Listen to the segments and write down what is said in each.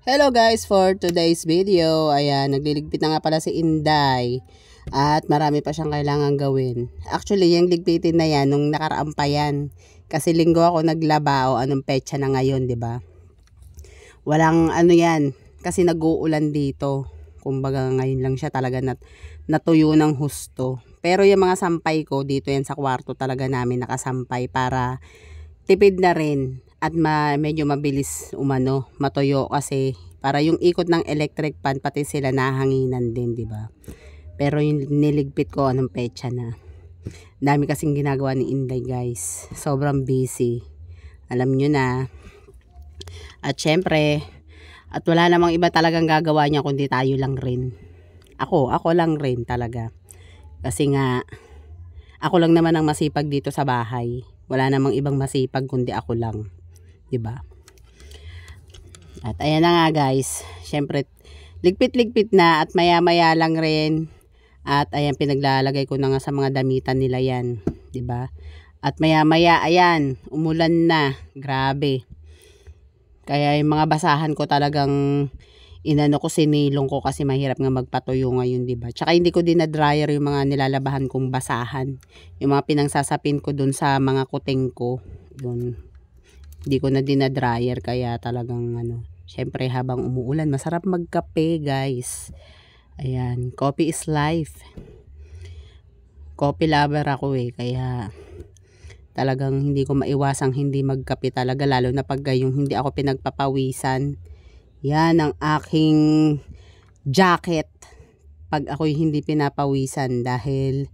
Hello guys, for today's video, ayan, nagliligpit na nga pala si Inday at marami pa siyang kailangan gawin. Actually, yung ligpitin na yan, nung nakaraan pa yan, kasi linggo ako naglaba o anong petsa na ngayon, di ba? Walang ano yan, kasi nag-uulan dito. Kumbaga ngayon lang siya talaga natuyo ng husto. Pero yung mga sampay ko, dito yan sa kwarto talaga namin nakasampay para tipid na rin at medyo mabilis matuyo kasi para yung ikot ng electric fan pati sila nahanginan din, di ba? Pero yung niligpit ko anong petsa na. Dami kasing ginagawa ni Inday, guys. Sobrang busy. Alam nyo na. At syempre, at wala namang iba talagang gagawa niya kundi tayo lang rin. Ako lang rin talaga. Kasi nga ako lang naman ang masipag dito sa bahay. Wala namang ibang masipag kundi ako lang. 'Di ba? At ayan na nga guys. Syempre ligpit-ligpit na at maya-maya lang rin. At ayan pinaglalagay ko na nga sa mga damitan nila 'yan, 'di ba? At maya-maya ayan, umulan na. Grabe. Kaya yung mga basahan ko talagang sinilong ko kasi mahirap nga magpatuyo ngayon, di ba? Tsaka hindi ko din na dryer yung mga nilalabahan kong basahan. Yung mga pinangsasapin ko dun sa mga kuting ko. Dun. Hindi ko na din na dryer kaya talagang syempre habang umuulan, masarap magkape, guys. Ayan, coffee is life. Coffee lover ako kaya talagang hindi ko maiwasang hindi magkape talaga, lalo na pag yung hindi ako pinagpapawisan. Yan ang aking jacket pag ako'y hindi pinapawisan, dahil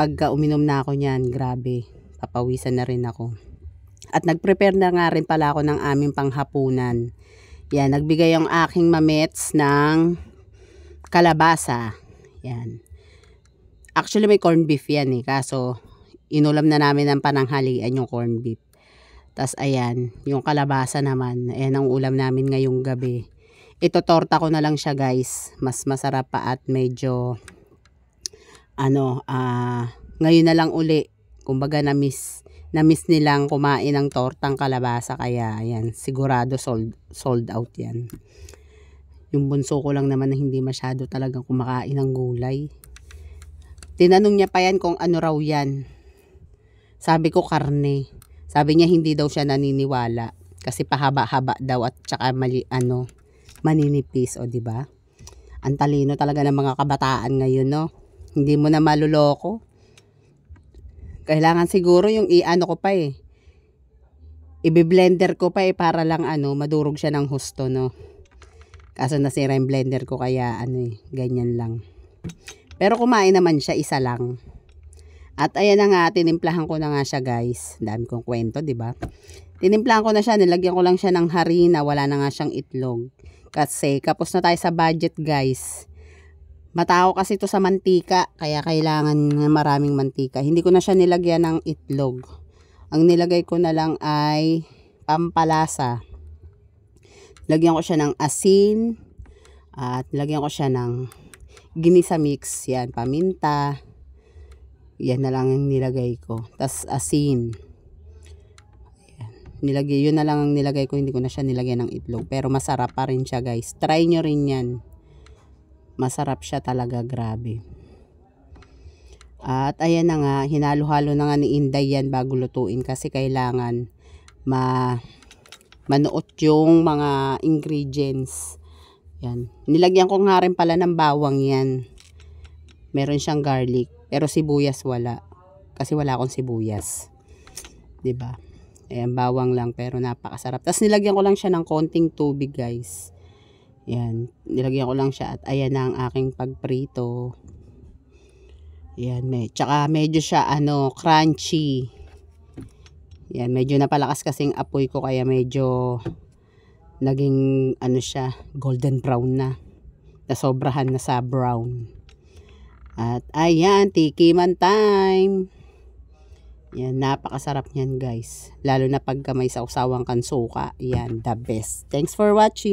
pagka uminom na ako niyan, grabe, papawisan na rin ako. At nag-prepare na nga rin pala ako ng aming panghapunan. Yan, nagbigay ang aking mamets ng kalabasa. Yan. Actually may corned beef yan kaso inulam na namin ng pananghalian yung corned beef. Tas ayan, yung kalabasa naman, ayan ang ulam namin ngayong gabi. Ito torta ko na lang siya, guys. Mas masarap pa at medyo ngayon na lang uli. Kumbaga na-miss nilang kumain ng tortang kalabasa, kaya ayan, sigurado sold out yan. Yung bunso ko lang naman na hindi masyado talagang kumakain ng gulay. Tinanong niya pa yan kung ano raw yan. Sabi ko karne. Sabi niya hindi daw siya naniniwala kasi pahaba-haba daw at tsaka maninipis, di ba? Ang talino talaga ng mga kabataan ngayon, no? Hindi mo na maluloko. Kailangan siguro yung ko pa i-blender ko pa para lang madurog siya ng husto, no? Kaso nasira yung blender ko kaya ganyan lang. Pero kumain naman siya, isa lang. At ayan na nga, tinimplahan ko na nga siya, guys. Dami kong kwento, di ba? Tinimplahan ko na siya, nilagyan ko lang siya ng harina, wala na nga siyang itlog. Kasi kapos na tayo sa budget, guys. Matao kasi ito sa mantika, kaya kailangan maraming mantika. Hindi ko na siya nilagyan ng itlog. Ang nilagay ko na lang ay pampalasa. Lagyan ko siya ng asin at lagyan ko siya ng ginisa mix, yan, paminta. Yan na lang yung nilagay ko. Tas asin. Ayan. Yun na lang ang nilagay ko. Hindi ko na siya nilagyan ng itlog. Pero masarap pa rin siya, guys. Try nyo rin yan. Masarap siya talaga. Grabe. At ayan na nga. Hinalo-halo na nga ni Inday yan bago lutuin. Kasi kailangan manuot yung mga ingredients. Yan. Nilagyan ko nga rin pala ng bawang yan. Meron siyang garlic. Pero sibuyas wala. Kasi wala akong sibuyas. 'Di ba? Ayan, bawang lang pero napakasarap. Tapos nilagyan ko lang siya ng konting tubig, guys. Ayan, nilagyan ko lang siya at ayan na ang aking pagprito. Ayan, tsaka medyo siya crunchy. Ayan, medyo napalakas kasing apoy ko kaya medyo naging siya, golden brown na. Nasobrahan na sa brown. At ayan, tikiman time. Yan, napakasarap niyan, guys. Lalo na pagka may sausawang kansuka. Yan, the best. Thanks for watching.